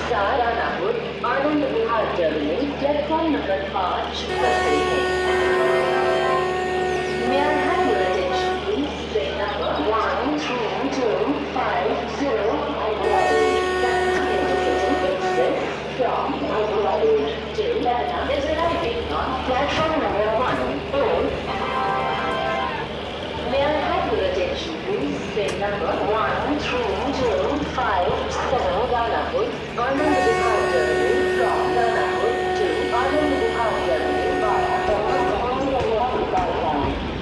Saranapur, Anand Vihar Terminal, platform number 5, May I have your attention, please? Train number 13250 Express from Aguadu to Lebanon is arriving on platform number 1. May I have your attention, please? Train number 13257 Ranapur, Anand Vihar Terminal from Ranapur to Anand Vihar Terminal via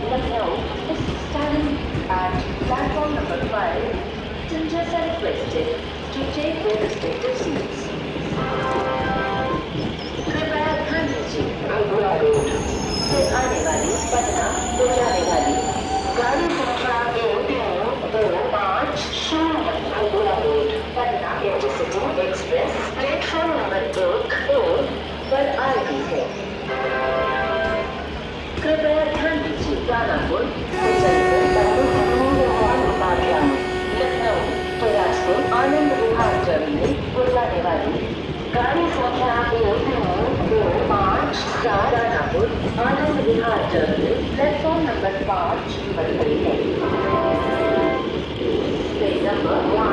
Lucknow is starting at platform number 5. Passengers are requested to take their respective seats. कृपया ध्यान दीजिए अगुआडी से आने वाली पटना को जाने वाली गाड़ी संख्या 2325 अगुआडी Patna intercity express platform number 1 पर आ रही है। कृपया ध्यान दीजिए दानापुर लखनऊ बिलासपुर आनंद विहार टर्मिनल पर जाने वाली गाड़ी संख्या 2325 Danapur Anand Vihar terminal platform number 5 पर खड़ी है। ट्रेन नंबर 1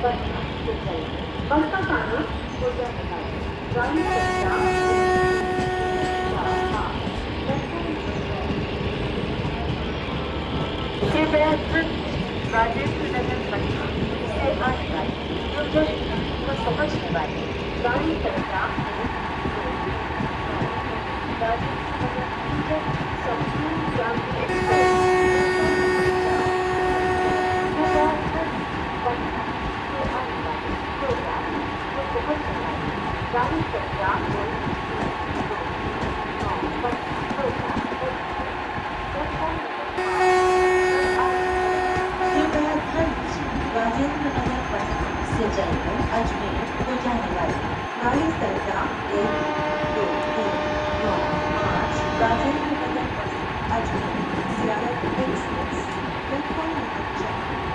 पटना से चलेगी। बस का खाना पूजा लगाए गाड़ी संख्या कृपया राजेंद्र नगर पटना से आने वाली दुर्घटना को समझने वाली गाड़ी संख्या राजेंद्र नगर संपूर्ण क्रांति एक्सप्रेस गाड़ी संख्या राजेंद्र नगर पटना से चलकर अजमेर को जाने वाली गाड़ी संख्या 12395 राजेंद्र नगर पटना अजमेर ज़ियारत एक्सप्रेस प्लेटफॉर्म नंबर 4